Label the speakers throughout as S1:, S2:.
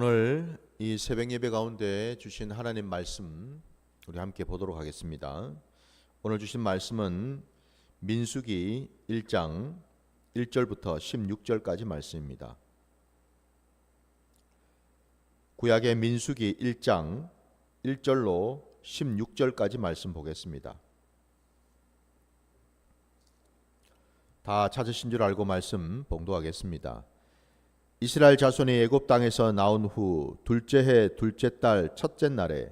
S1: 오늘 이 새벽 예배 가운데 주신 하나님 말씀 우리 함께 보도록 하겠습니다. 오늘 주신 말씀은 민수기 1장 1절부터 16절까지 말씀입니다. 구약의 민수기 1장 1절로 16절까지 말씀 보겠습니다. 다 찾으신 줄 알고 말씀 봉독하겠습니다. 이스라엘 자손이 애굽 땅에서 나온 후 둘째 해 둘째 달 첫째 날에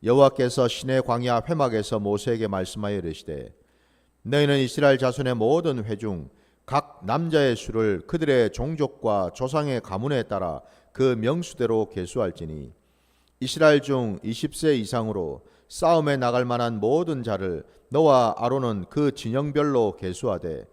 S1: 여호와께서 시내 광야 회막에서 모세에게 말씀하여 이르시되 너희는 이스라엘 자손의 모든 회 중 각 남자의 수를 그들의 종족과 조상의 가문에 따라 그 명수대로 계수할지니 이스라엘 중 20세 이상으로 싸움에 나갈 만한 모든 자를 너와 아론은 그 진영별로 계수하되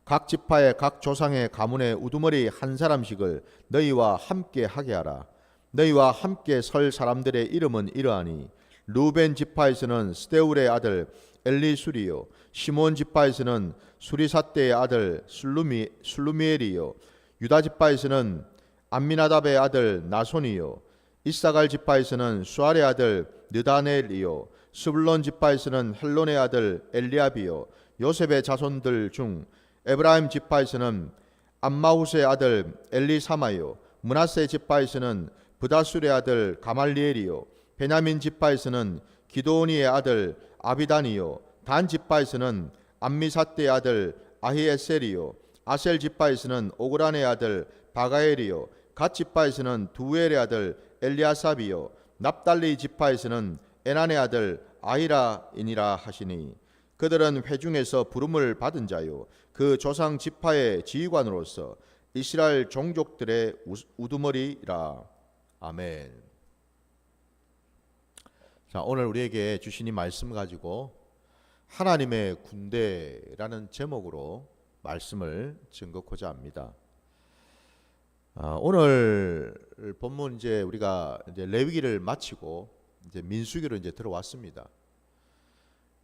S1: 각 지파의 각 조상의 가문의 우두머리 한 사람씩을 너희와 함께 하게 하라. 너희와 함께 설 사람들의 이름은 이러하니 루벤 지파에서는 스데울의 아들 엘리수리요, 시몬 지파에서는 수리사떼의 아들 술루미엘이요, 유다 지파에서는 암미나답의 아들 나손이요, 이사갈 지파에서는 수알의 아들 느다넬이요, 스불론 지파에서는 헬론의 아들 엘리압이요, 요셉의 자손들 중 에브라임 지파에서는 암마후스의 아들 엘리사마요, 므낫세 지파에서는 브다술의 아들 가말리엘이요, 베냐민 지파에서는 기도oni의 아들 아비단이요, 단 지파에서는 암미사떼의 아들 아히에셀이요, 아셀 지파에서는 오그란의 아들 바가엘이요, 갓 지파에서는 두엘의 아들 엘리아삽이요, 납달리 지파에서는 에난의 아들 아히라이니라 하시니 그들은 회중에서 부름을 받은 자요 그 조상 지파의 지휘관으로서 이스라엘 종족들의 우두머리라. 아멘. 자, 오늘 우리에게 주신 이 말씀 가지고 하나님의 군대라는 제목으로 말씀을 증거하고자 합니다. 오늘 본문 이제 우리가 이제 레위기를 마치고 이제 민수기로 이제 들어왔습니다.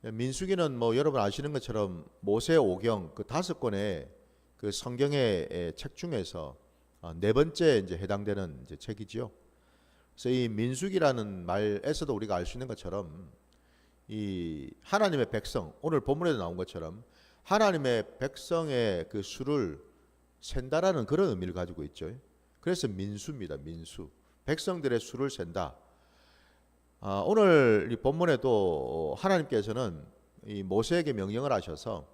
S1: 민수기는 뭐 여러분 아시는 것처럼 모세 오경 그 5권의 그 성경의 책 중에서 네 번째 이제 해당되는 이제 책이지요. 그래서 이 민수기라는 말에서도 우리가 알 수 있는 것처럼 이 하나님의 백성, 오늘 본문에도 나온 것처럼 하나님의 백성의 그 수를 센다라는 그런 의미를 가지고 있죠. 그래서 민수입니다. 민수. 백성들의 수를 센다. 오늘 이 본문에도 하나님께서는 이 모세에게 명령을 하셔서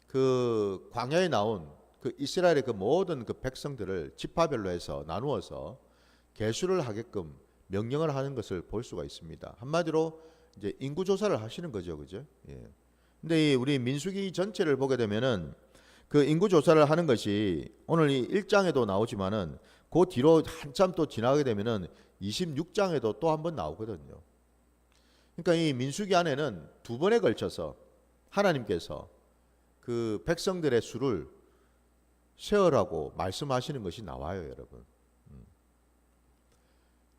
S1: 그 광야에 나온 그 이스라엘의 그 모든 그 백성들을 지파별로 해서 나누어서 계수를 하게끔 명령을 하는 것을 볼 수가 있습니다. 한마디로 이제 인구 조사를 하시는 거죠, 그죠? 예. 근데 이 우리 민수기 전체를 보게 되면은 그 인구 조사를 하는 것이 오늘 이 1장에도 나오지만은 그 뒤로 한참 또 지나게 되면은 26장에도 또 한 번 나오거든요. 그러니까 이 민수기 안에는 두 번에 걸쳐서 하나님께서 그 백성들의 수를 세어라고 말씀하시는 것이 나와요, 여러분.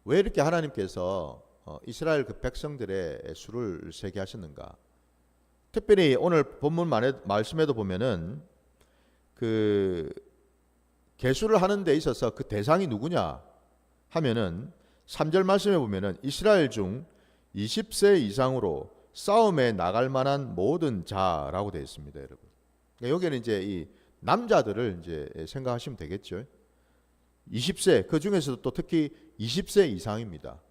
S1: 왜 이렇게 하나님께서 이스라엘 그 백성들의 수를 세게 하셨는가? 특별히 오늘 본문 말씀에도 보면은 그 계수를 하는 데 있어서 그 대상이 누구냐 하면은 3절 말씀에 보면은 이스라엘 중 20세 이상으로 싸움에 나갈 만한 모든 자라고 되어 있습니다, 여러분. 그러니까 여기는 이제 이 남자들을 이제 생각하시면 되겠죠. 20세, 그 중에서도 또 특히 20세 이상입니다.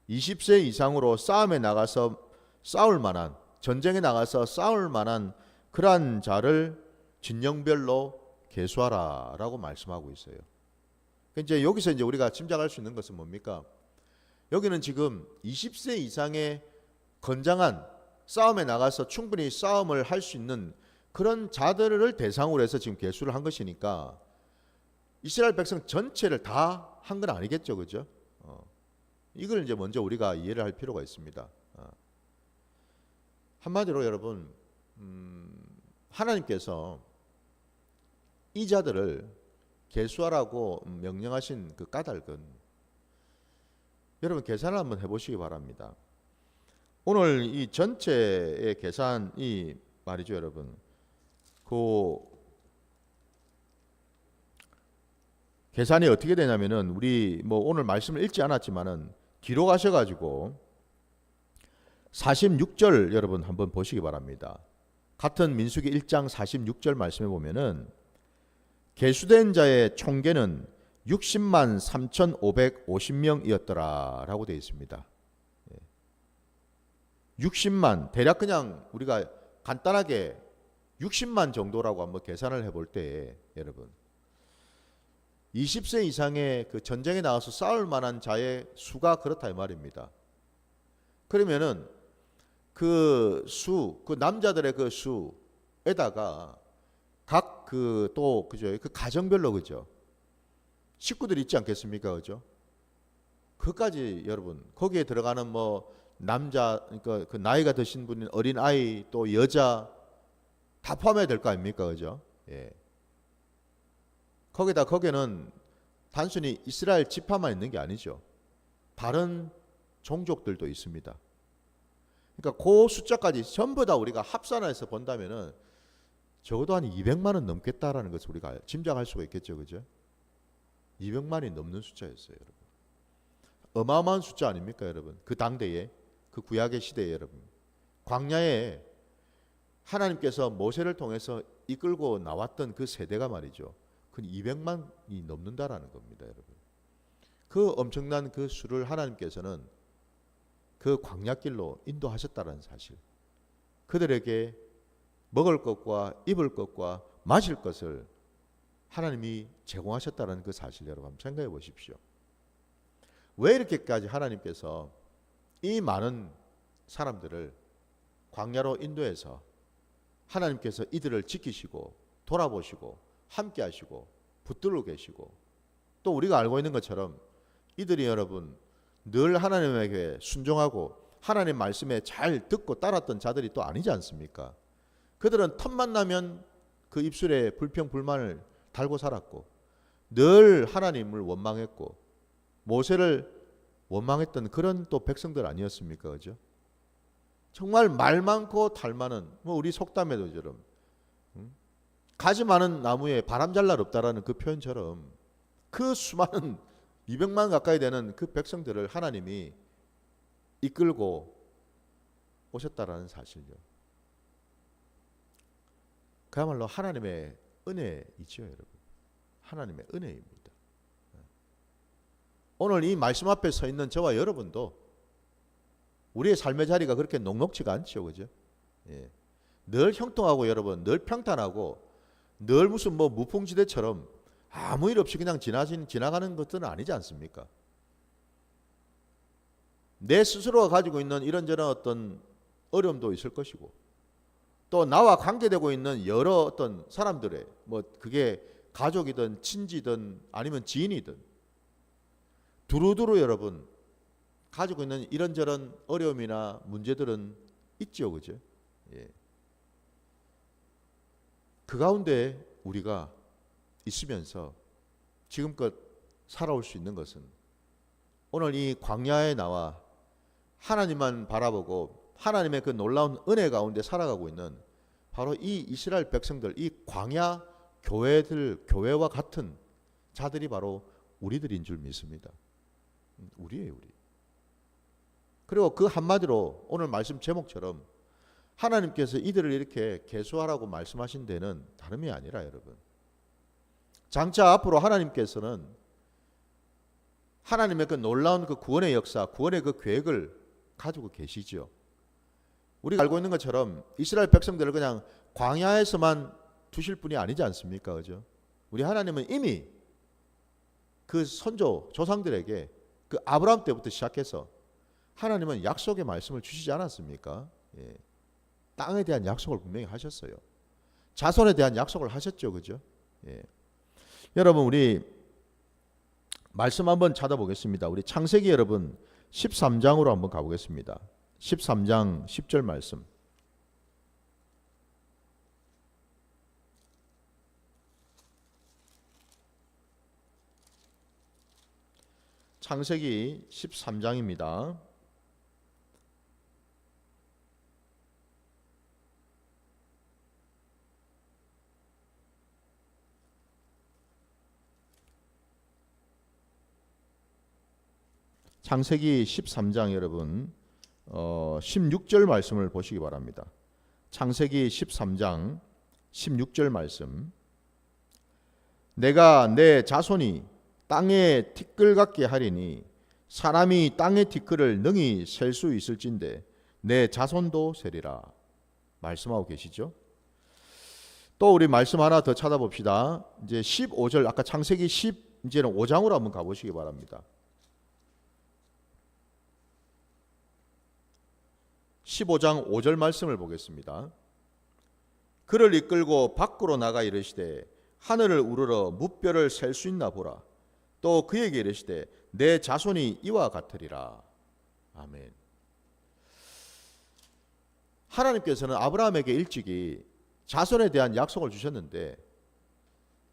S1: 20세 이상으로 싸움에 나가서 싸울 만한, 전쟁에 나가서 싸울 만한 그러한 자를 진영별로 계수하라라고 말씀하고 있어요. 이제 여기서 이제 우리가 짐작할 수 있는 것은 뭡니까? 여기는 지금 20세 이상의 건장한 싸움에 나가서 충분히 싸움을 할 수 있는 그런 자들을 대상으로 해서 지금 계수를 한 것이니까 이스라엘 백성 전체를 다 한 건 아니겠죠, 그죠? 이걸 이제 먼저 우리가 이해를 할 필요가 있습니다. 한마디로 여러분, 하나님께서 이 자들을 계수하라고 명령하신 그 까닭은 여러분 계산을 한번 해보시기 바랍니다. 오늘 이 전체의 계산이 말이죠, 여러분. 그 계산이 어떻게 되냐면은 우리 뭐 오늘 말씀을 읽지 않았지만은 기록하셔 가지고 46절 여러분 한번 보시기 바랍니다. 같은 민수기 1장 46절 말씀에 보면은 계수된 자의 총계는 60만 3,550명이었더라 라고 되어 있습니다. 60만 대략 그냥 우리가 간단하게 60만 정도라고 한번 계산을 해볼 때 여러분 20세 이상의 그 전쟁에 나가서 싸울 만한 자의 수가 그렇다 이 말입니다. 그러면은 그 남자들의 그 수에다가 각 그 또 그죠 그 가정별로 그죠 식구들이 있지 않겠습니까 그죠? 그까지 여러분 거기에 들어가는 뭐 남자 그러니까 그 나이가 드신 분인 어린 아이 또 여자 다 포함해야 될 거 아닙니까 그죠? 예. 거기는 단순히 이스라엘 지파만 있는 게 아니죠. 다른 종족들도 있습니다. 그러니까 그 숫자까지 전부 다 우리가 합산해서 본다면은 적어도 한 200만은 넘겠다라는 것을 우리가 짐작할 수가 있겠죠. 그죠? 200만이 넘는 숫자였어요, 여러분. 어마어마한 숫자 아닙니까, 여러분? 그 당대에, 그 구약의 시대에 여러분. 광야에 하나님께서 모세를 통해서 이끌고 나왔던 그 세대가 말이죠. 그 200만이 넘는다라는 겁니다, 여러분. 그 엄청난 그 수를 하나님께서는 그 광야길로 인도하셨다는 사실. 그들에게 먹을 것과 입을 것과 마실 것을 하나님이 제공하셨다는 그 사실 여러분 한번 생각해 보십시오. 왜 이렇게까지 하나님께서 이 많은 사람들을 광야로 인도해서 하나님께서 이들을 지키시고 돌아보시고 함께 하시고 붙들고 계시고 또 우리가 알고 있는 것처럼 이들이 여러분 늘 하나님에게 순종하고 하나님 말씀에 잘 듣고 따랐던 자들이 또 아니지 않습니까? 그들은 틈만 나면 그 입술에 불평불만을 달고 살았고 늘 하나님을 원망했고 모세를 원망했던 그런 또 백성들 아니었습니까? 그죠? 정말 말 많고 탈 많은 뭐 우리 속담에도처럼 가지 많은 나무에 바람 잘 날 없다라는 그 표현처럼 그 수많은 200만 가까이 되는 그 백성들을 하나님이 이끌고 오셨다라는 사실요. 그야말로 하나님의 은혜이죠, 여러분. 하나님의 은혜입니다. 오늘 이 말씀 앞에 서 있는 저와 여러분도 우리의 삶의 자리가 그렇게 녹록지가 않죠, 그죠? 예. 늘 형통하고 여러분, 늘 평탄하고 늘 무슨 뭐 무풍지대처럼 아무 일 없이 그냥 지나가는 것들은 아니지 않습니까? 내 스스로가 가지고 있는 이런저런 어떤 어려움도 있을 것이고 또 나와 관계되고 있는 여러 어떤 사람들의 뭐 그게 가족이든 친지든 아니면 지인이든 두루두루 여러분 가지고 있는 이런저런 어려움이나 문제들은 있죠, 그죠? 예. 그 가운데 우리가 있으면서 지금껏 살아올 수 있는 것은 오늘 이 광야에 나와 하나님만 바라보고 하나님의 그 놀라운 은혜 가운데 살아가고 있는 바로 이 이스라엘 백성들, 이 광야 교회와 같은 자들이 바로 우리들인 줄 믿습니다. 우리예요, 우리. 그리고 그 한마디로 오늘 말씀 제목처럼 하나님께서 이들을 이렇게 계수하라고 말씀하신 데는 다름이 아니라 여러분. 장차 앞으로 하나님께서는 하나님의 그 놀라운 그 구원의 역사, 구원의 그 계획을 가지고 계시죠. 우리가 알고 있는 것처럼 이스라엘 백성들을 그냥 광야에서만 두실 분이 아니지 않습니까? 그죠? 우리 하나님은 이미 그 선조 조상들에게 그 아브라함 때부터 시작해서 하나님은 약속의 말씀을 주시지 않았습니까? 예. 땅에 대한 약속을 분명히 하셨어요. 자손에 대한 약속을 하셨죠. 그죠? 예. 여러분 우리 말씀 한번 찾아보겠습니다. 우리 창세기 여러분 13장으로 한번 가보겠습니다. 13장 10절 말씀. 창세기 13장입니다. 창세기 13장 여러분 16절 말씀을 보시기 바랍니다. 창세기 13장 16절 말씀. 내가 내 자손이 땅에 티끌 같게 하리니 사람이 땅의 티끌을 능히 셀 수 있을진데 내 자손도 세리라. 말씀하고 계시죠? 또 우리 말씀 하나 더 찾아봅시다. 이제 15절, 아까 창세기 10, 이제는 5장으로 한번 가보시기 바랍니다. 15장 5절 말씀을 보겠습니다. 그를 이끌고 밖으로 나가 이르시되 하늘을 우러러 무뼈를 셀 수 있나 보라. 또 그에게 이르시되 내 자손이 이와 같으리라. 아멘. 하나님께서는 아브라함에게 일찍이 자손에 대한 약속을 주셨는데,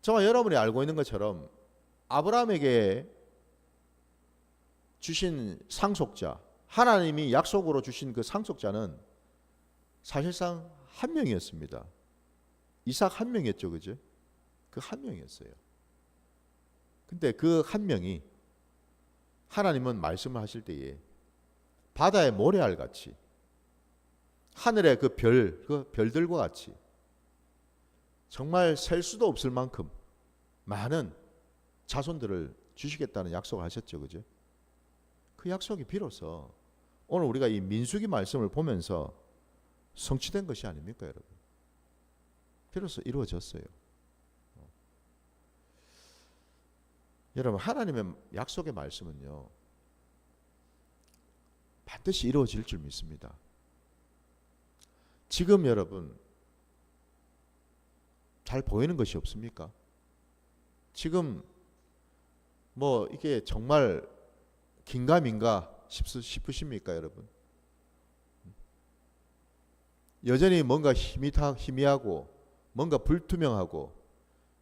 S1: 저와 여러분이 알고 있는 것처럼 아브라함에게 주신 상속자, 하나님이 약속으로 주신 그 상속자는 사실상 한 명이었습니다. 이삭 한 명이었죠, 그죠? 그 한 명이었어요. 근데 그 한 명이 하나님은 말씀을 하실 때에 바다의 모래알 같이, 하늘의 그 별들과 같이 정말 셀 수도 없을 만큼 많은 자손들을 주시겠다는 약속을 하셨죠, 그죠? 그 약속이 비로소 오늘 우리가 이 민수기 말씀을 보면서 성취된 것이 아닙니까, 여러분? 비로소 이루어졌어요. 여러분, 하나님의 약속의 말씀은요, 반드시 이루어질 줄 믿습니다. 지금 여러분 잘 보이는 것이 없습니까? 지금 뭐 이게 정말 긴가민가 싶으십니까, 여러분? 여전히 뭔가 희미하고 뭔가 불투명하고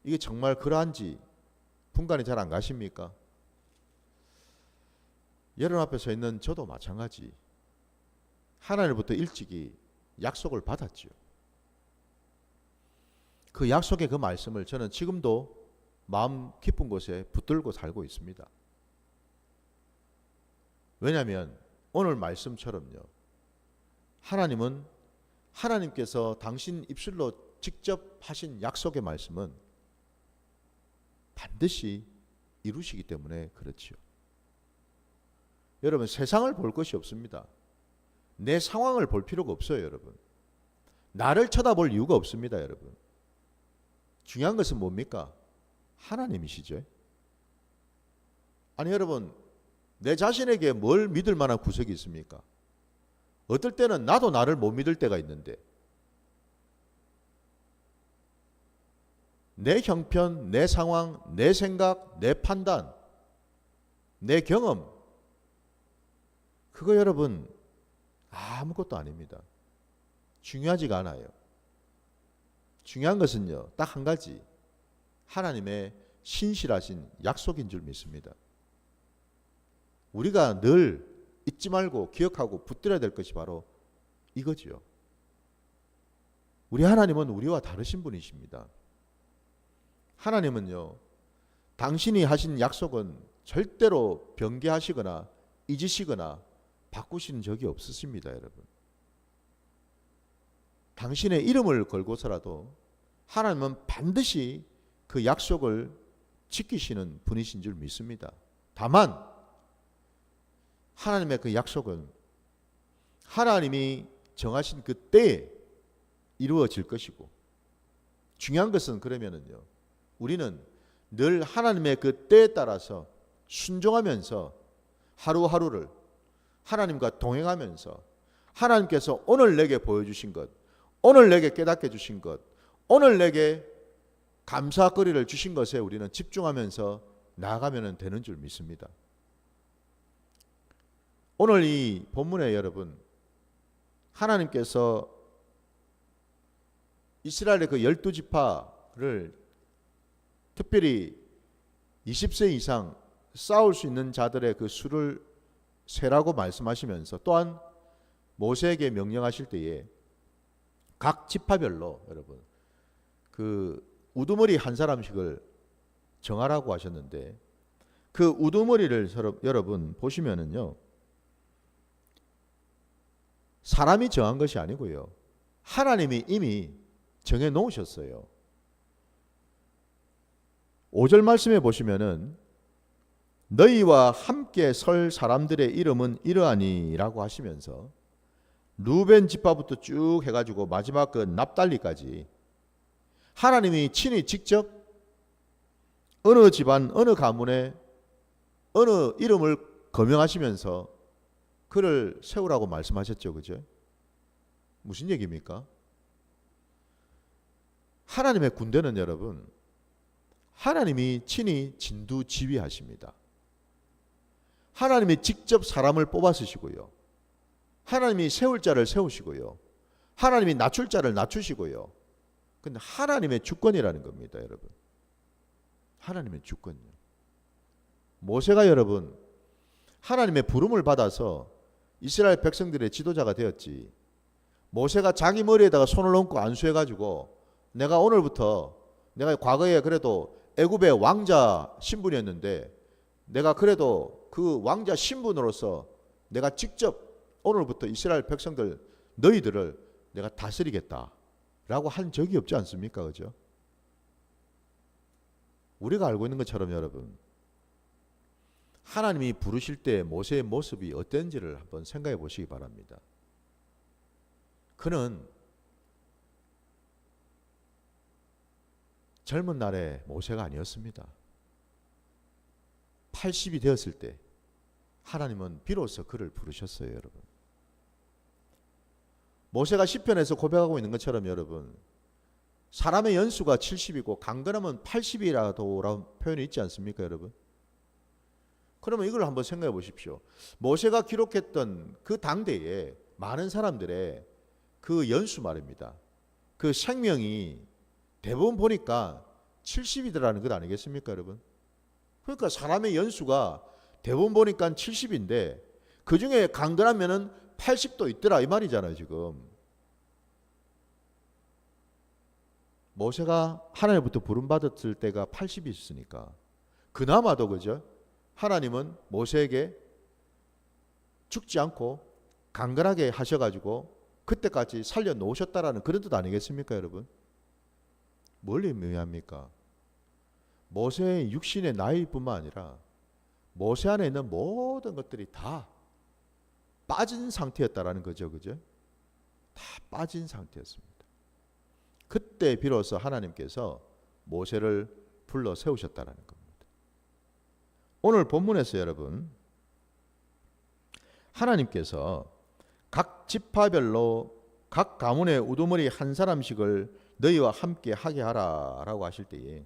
S1: 이게 정말 그러한지 분간이 잘 안 가십니까? 여러분 앞에 서 있는 저도 마찬가지. 하나님부터 일찍이 약속을 받았죠. 그 약속의 그 말씀을 저는 지금도 마음 깊은 곳에 붙들고 살고 있습니다. 왜냐하면 오늘 말씀처럼요, 하나님은 하나님께서 당신 입술로 직접 하신 약속의 말씀은 반드시 이루시기 때문에 그렇지요. 여러분, 세상을 볼 것이 없습니다. 내 상황을 볼 필요가 없어요, 여러분. 나를 쳐다볼 이유가 없습니다, 여러분. 중요한 것은 뭡니까? 하나님이시죠. 아니 여러분, 내 자신에게 뭘 믿을 만한 구석이 있습니까? 어떨 때는 나도 나를 못 믿을 때가 있는데, 내 형편, 내 상황, 내 생각, 내 판단, 내 경험, 그거 여러분 아무것도 아닙니다. 중요하지가 않아요. 중요한 것은요, 딱 한 가지, 하나님의 신실하신 약속인 줄 믿습니다. 우리가 늘 잊지 말고 기억하고 붙들어야 될 것이 바로 이거지요. 우리 하나님은 우리와 다르신 분이십니다. 하나님은요, 당신이 하신 약속은 절대로 변개하시거나 잊으시거나 바꾸시는 적이 없으십니다, 여러분. 당신의 이름을 걸고서라도 하나님은 반드시 그 약속을 지키시는 분이신 줄 믿습니다. 다만 하나님의 그 약속은 하나님이 정하신 그 때에 이루어질 것이고, 중요한 것은 그러면은요, 우리는 늘 하나님의 그 때에 따라서 순종하면서 하루하루를 하나님과 동행하면서 하나님께서 오늘 내게 보여주신 것, 오늘 내게 깨닫게 주신 것, 오늘 내게 감사거리를 주신 것에 우리는 집중하면서 나아가면 되는 줄 믿습니다. 오늘 이 본문에 여러분, 하나님께서 이스라엘의 그 12지파를 특별히 20세 이상 싸울 수 있는 자들의 그 수를 세라고 말씀하시면서, 또한 모세에게 명령하실 때에 각 지파별로 여러분 그 우두머리 한 사람씩을 정하라고 하셨는데, 그 우두머리를 여러분 보시면은요, 사람이 정한 것이 아니고요, 하나님이 이미 정해 놓으셨어요. 5절 말씀에 보시면은 너희와 함께 설 사람들의 이름은 이러하니라고 하시면서 루벤 지파부터 쭉 해가지고 마지막 그 납달리까지 하나님이 친히 직접 어느 집안 어느 가문에 어느 이름을 거명하시면서 그를 세우라고 말씀하셨죠. 그죠? 무슨 얘기입니까? 하나님의 군대는 여러분, 하나님이 친히 진두지휘하십니다. 하나님이 직접 사람을 뽑아 쓰시고요, 하나님이 세울 자를 세우시고요, 하나님이 낮출 자를 낮추시고요. 근데 하나님의 주권이라는 겁니다, 여러분. 하나님의 주권이요. 모세가 여러분 하나님의 부름을 받아서 이스라엘 백성들의 지도자가 되었지, 모세가 자기 머리에다가 손을 얹고 안수해가지고 내가 오늘부터, 내가 과거에 그래도 애굽의 왕자 신분이었는데 내가 그래도 그 왕자 신분으로서 내가 직접 오늘부터 이스라엘 백성들 너희들을 내가 다스리겠다 라고 한 적이 없지 않습니까? 그죠? 우리가 알고 있는 것처럼 여러분, 하나님이 부르실 때 모세의 모습이 어땠는지를 한번 생각해 보시기 바랍니다. 그는 젊은 날의 모세가 아니었습니다. 80이 되었을 때 하나님은 비로소 그를 부르셨어요, 여러분. 모세가 시편에서 고백하고 있는 것처럼 여러분, 사람의 연수가 70이고 강건하면 80이라도라는 표현이 있지 않습니까, 여러분? 그러면 이걸 한번 생각해 보십시오. 모세가 기록했던 그 당대에 많은 사람들의 그 연수 말입니다. 그 생명이 대부분 보니까 70이더라는 것 아니겠습니까, 여러분? 그러니까 사람의 연수가 대부분 보니까 70인데 그 중에 강건하면은 80도 있더라 이 말이잖아요, 지금. 모세가 하나님부터 부름받았을 때가 80이 있으니까 그나마도, 그죠? 하나님은 모세에게 죽지 않고 강건하게 하셔가지고 그때까지 살려놓으셨다라는 그런 뜻 아니겠습니까, 여러분? 뭘 의미합니까? 모세의 육신의 나이뿐만 아니라 모세 안에 있는 모든 것들이 다 빠진 상태였다라는 거죠, 그죠? 다 빠진 상태였습니다. 그때 비로소 하나님께서 모세를 불러 세우셨다라는 겁니다. 오늘 본문에서 여러분, 하나님께서 각 지파별로 각 가문의 우두머리 한 사람씩을 너희와 함께 하게 하라라고 하실 때에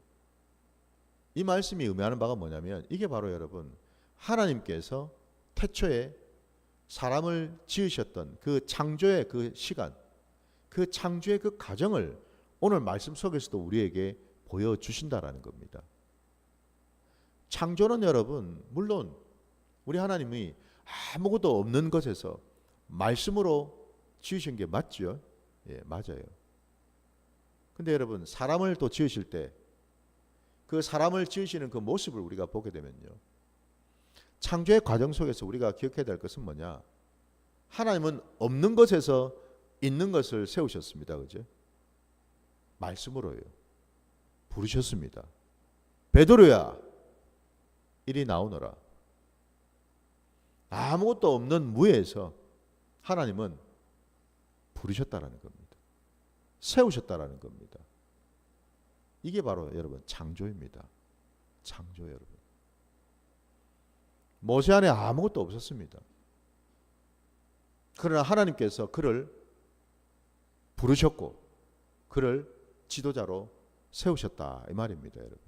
S1: 이 말씀이 의미하는 바가 뭐냐면, 이게 바로 여러분 하나님께서 태초에 사람을 지으셨던 그 창조의 그 시간, 그 창조의 그 과정을 오늘 말씀 속에서도 우리에게 보여주신다라는 겁니다. 창조는 여러분, 물론 우리 하나님이 아무것도 없는 것에서 말씀으로 지으신 게 맞죠? 예, 맞아요. 근데 여러분, 사람을 또 지으실 때 그 사람을 지으시는 그 모습을 우리가 보게 되면요, 창조의 과정 속에서 우리가 기억해야 될 것은 뭐냐? 하나님은 없는 것에서 있는 것을 세우셨습니다. 그죠? 말씀으로요. 부르셨습니다. 베드로야, 이리 나오너라. 아무것도 없는 무에서 하나님은 부르셨다라는 겁니다. 세우셨다라는 겁니다. 이게 바로 여러분 창조입니다. 창조 여러분. 모세 안에 아무것도 없었습니다. 그러나 하나님께서 그를 부르셨고 그를 지도자로 세우셨다 이 말입니다, 여러분.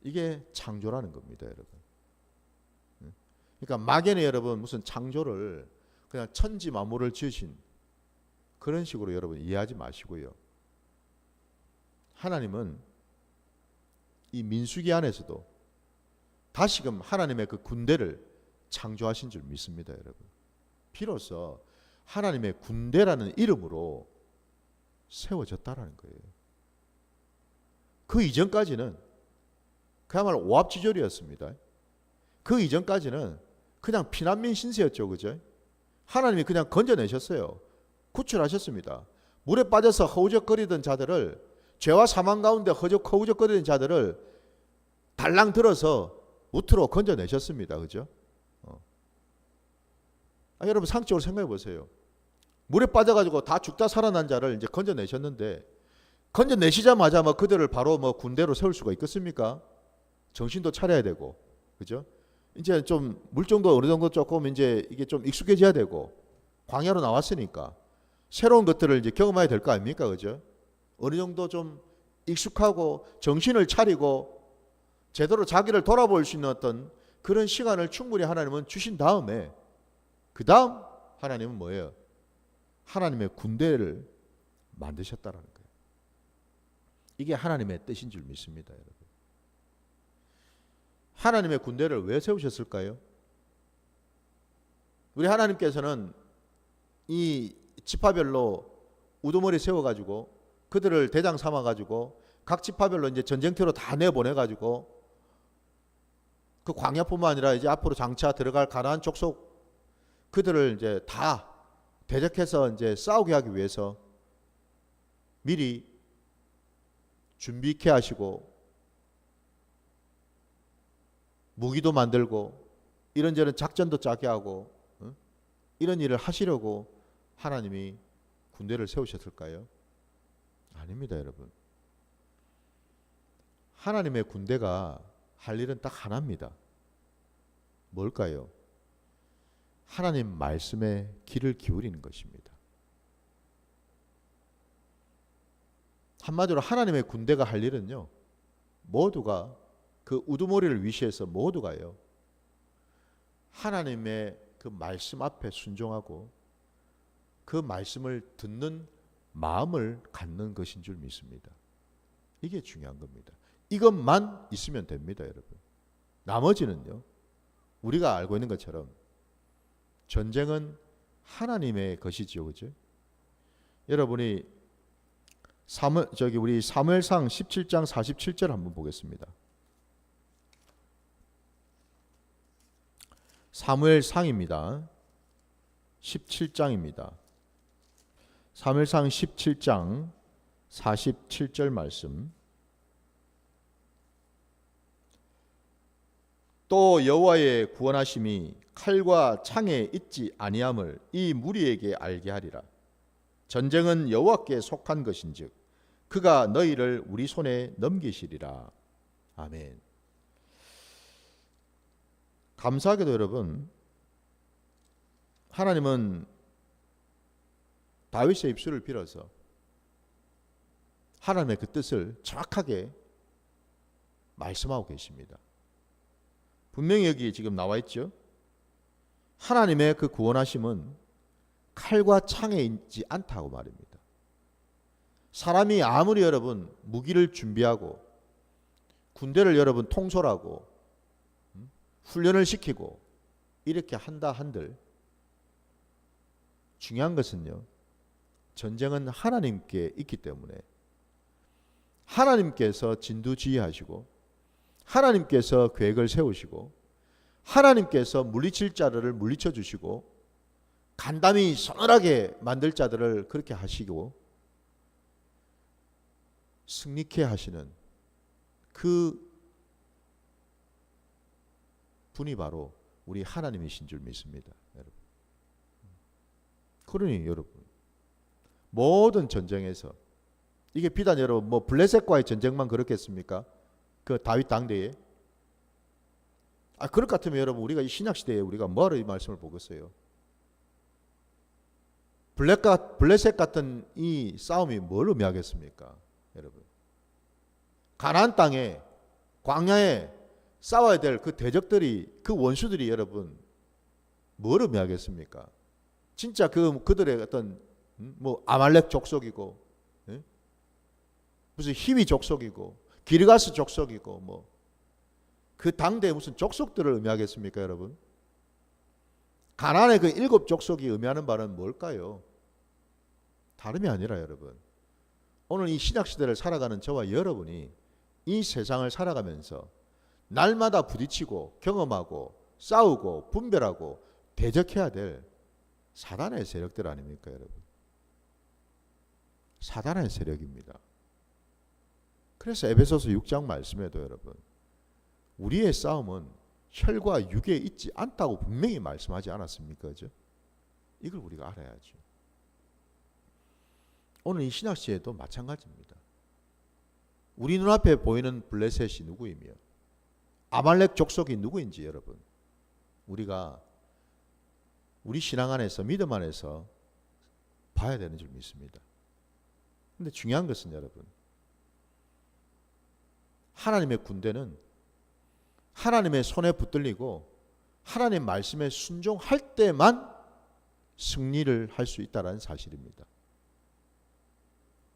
S1: 이게 창조라는 겁니다, 여러분. 그러니까 막연히 여러분 무슨 창조를 그냥 천지 만물을 지으신 그런 식으로 여러분 이해하지 마시고요. 하나님은 이 민수기 안에서도 다시금 하나님의 그 군대를 창조하신 줄 믿습니다, 여러분. 비로소 하나님의 군대라는 이름으로 세워졌다라는 거예요. 그 이전까지는 그야말로 오합지졸이었습니다. 그 이전까지는 그냥 피난민 신세였죠. 그죠? 하나님이 그냥 건져내셨어요. 구출하셨습니다. 물에 빠져서 허우적거리던 자들을, 죄와 사망 가운데 허우적거리던 자들을 달랑 들어서 무트로 건져내셨습니다. 그죠? 여러분 상식적으로 생각해 보세요. 물에 빠져가지고 다 죽다 살아난 자를 이제 건져내셨는데, 건져내시자마자 뭐 그들을 바로 뭐 군대로 세울 수가 있겠습니까? 정신도 차려야 되고, 그죠? 이제 좀 물정도 어느 정도 조금 이제 이게 좀 익숙해져야 되고, 광야로 나왔으니까 새로운 것들을 이제 경험해야 될 거 아닙니까? 그죠? 어느 정도 좀 익숙하고 정신을 차리고 제대로 자기를 돌아볼 수 있는 어떤 그런 시간을 충분히 하나님은 주신 다음에, 그 다음 하나님은 뭐예요? 하나님의 군대를 만드셨다라는 거예요. 이게 하나님의 뜻인 줄 믿습니다, 여러분. 하나님의 군대를 왜 세우셨을까요? 우리 하나님께서는 이 지파별로 우두머리 세워가지고 그들을 대장 삼아가지고 각 지파별로 이제 전쟁터로 다 내보내가지고 그 광야뿐만 아니라 이제 앞으로 장차 들어갈 가나안 족속 그들을 이제 다 대적해서 이제 싸우게 하기 위해서 미리 준비케 하시고 무기도 만들고 이런저런 작전도 짜게 하고 이런 일을 하시려고 하나님이 군대를 세우셨을까요? 아닙니다, 여러분. 하나님의 군대가 할 일은 딱 하나입니다. 뭘까요? 하나님 말씀에 귀를 기울이는 것입니다. 한마디로 하나님의 군대가 할 일은요, 모두가 그 우두머리를 위시해서 모두가요, 하나님의 그 말씀 앞에 순종하고 그 말씀을 듣는 마음을 갖는 것인 줄 믿습니다. 이게 중요한 겁니다. 이것만 있으면 됩니다, 여러분. 나머지는요, 우리가 알고 있는 것처럼 전쟁은 하나님의 것이지요, 그죠? 여러분이 우리 사무엘상 17장 47절 한번 보겠습니다. 사무엘상입니다. 17장입니다. 사무엘상 17장 47절 말씀. 또 여호와의 구원하심이 칼과 창에 있지 아니함을 이 무리에게 알게 하리라. 전쟁은 여호와께 속한 것인즉 그가 너희를 우리 손에 넘기시리라. 아멘. 감사하게도 여러분, 하나님은 다윗의 입술을 빌어서 하나님의 그 뜻을 정확하게 말씀하고 계십니다. 분명히 여기 지금 나와 있죠. 하나님의 그 구원하심은 칼과 창에 있지 않다고 말입니다. 사람이 아무리 여러분 무기를 준비하고 군대를 여러분 통솔하고 훈련을 시키고 이렇게 한다 한들 중요한 것은요, 전쟁은 하나님께 있기 때문에 하나님께서 진두지휘하시고 하나님께서 계획을 세우시고 하나님께서 물리칠 자들을 물리쳐 주시고 간담이 서늘하게 만들 자들을 그렇게 하시고 승리케 하시는 그 분이 바로 우리 하나님이신 줄 믿습니다, 여러분. 그러니 여러분, 모든 전쟁에서 이게 비단 여러분 뭐 블레셋과의 전쟁만 그렇겠습니까? 그 다윗 당대에. 그럴 것 같으면 여러분 우리가 이 신약 시대에 우리가 뭐하러 이 말씀을 보겠어요? 블레셋 같은 이 싸움이 뭘 의미하겠습니까, 여러분? 가나안 땅에 광야에 싸워야 될 그 대적들이, 그 원수들이 여러분 뭘 의미하겠습니까? 진짜 그들의 어떤 뭐 아말렉 족속이고, 무슨 히위 족속이고, 기르가스 족속이고, 뭐 그 당대에 무슨 족속들을 의미하겠습니까, 여러분? 가나안의 그 7 족속이 의미하는 바는 뭘까요? 다름이 아니라 여러분, 오늘 이 신약 시대를 살아가는 저와 여러분이 이 세상을 살아가면서 날마다 부딪히고 경험하고 싸우고 분별하고 대적해야 될 사단의 세력들 아닙니까, 여러분? 사단의 세력입니다. 그래서 에베소서 6장 말씀에도 여러분, 우리의 싸움은 혈과 육에 있지 않다고 분명히 말씀하지 않았습니까? 그죠? 이걸 우리가 알아야죠. 오늘 이 신약시에도 마찬가지입니다. 우리 눈앞에 보이는 블레셋이 누구이며 아말렉 족속이 누구인지 여러분, 우리가 우리 신앙 안에서 믿음 안에서 봐야 되는 줄 믿습니다. 근데 중요한 것은 여러분, 하나님의 군대는 하나님의 손에 붙들리고 하나님 말씀에 순종할 때만 승리를 할 수 있다는 사실입니다.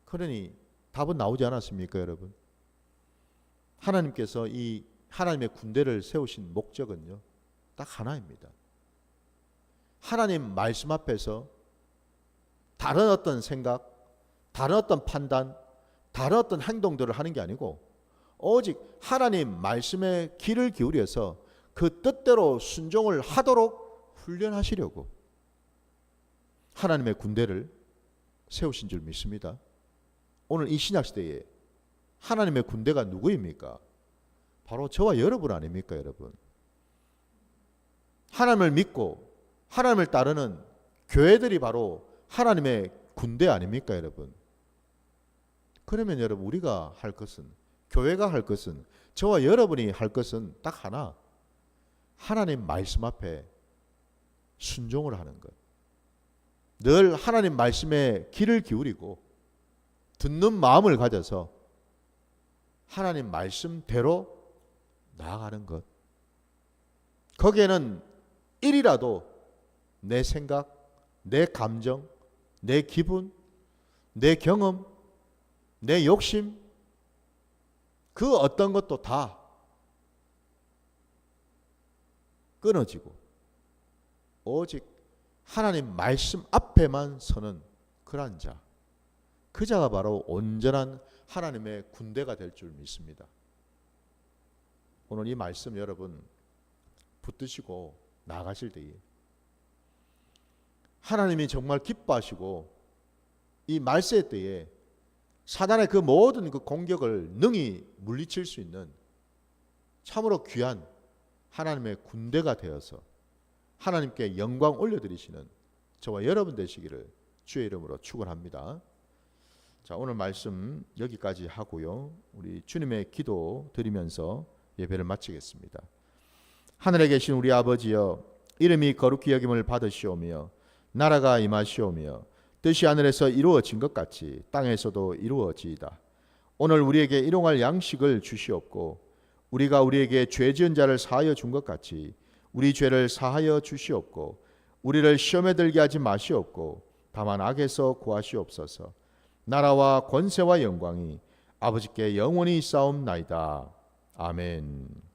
S1: 그러니 답은 나오지 않았습니까, 여러분? 하나님께서 이 하나님의 군대를 세우신 목적은요, 딱 하나입니다. 하나님 말씀 앞에서 다른 어떤 생각, 다른 어떤 판단, 다른 어떤 행동들을 하는 게 아니고 오직 하나님 말씀에 귀를 기울여서 그 뜻대로 순종을 하도록 훈련하시려고 하나님의 군대를 세우신 줄 믿습니다. 오늘 이 신약시대에 하나님의 군대가 누구입니까? 바로 저와 여러분 아닙니까, 여러분? 하나님을 믿고 하나님을 따르는 교회들이 바로 하나님의 군대 아닙니까, 여러분? 그러면 여러분, 우리가 할 것은, 교회가 할 것은, 저와 여러분이 할 것은 딱 하나, 하나님 말씀 앞에 순종을 하는 것. 늘 하나님 말씀에 귀를 기울이고 듣는 마음을 가져서 하나님 말씀대로 나아가는 것. 거기에는 일이라도 내 생각, 내 감정, 내 기분, 내 경험, 내 욕심, 그 어떤 것도 다 끊어지고 오직 하나님 말씀 앞에만 서는 그런 자, 그 자가 바로 온전한 하나님의 군대가 될 줄 믿습니다. 오늘 이 말씀 여러분 붙드시고 나가실 때에 하나님이 정말 기뻐하시고 이 말세 때에 사단의 그 모든 그 공격을 능히 물리칠 수 있는 참으로 귀한 하나님의 군대가 되어서 하나님께 영광 올려드리시는 저와 여러분 되시기를 주의 이름으로 축원합니다. 자, 오늘 말씀 여기까지 하고요. 우리 주님의 기도 드리면서 예배를 마치겠습니다. 하늘에 계신 우리 아버지여, 이름이 거룩히 여김을 받으시오며 나라가 임하시오며 뜻이 하늘에서 이루어진 것 같이 땅에서도 이루어지이다. 오늘 우리에게 일용할 양식을 주시옵고 우리가 우리에게 죄 지은 자를 사하여 준 것 같이 우리 죄를 사하여 주시옵고 우리를 시험에 들게 하지 마시옵고 다만 악에서 구하시옵소서. 나라와 권세와 영광이 아버지께 영원히 있사옵나이다. 아멘.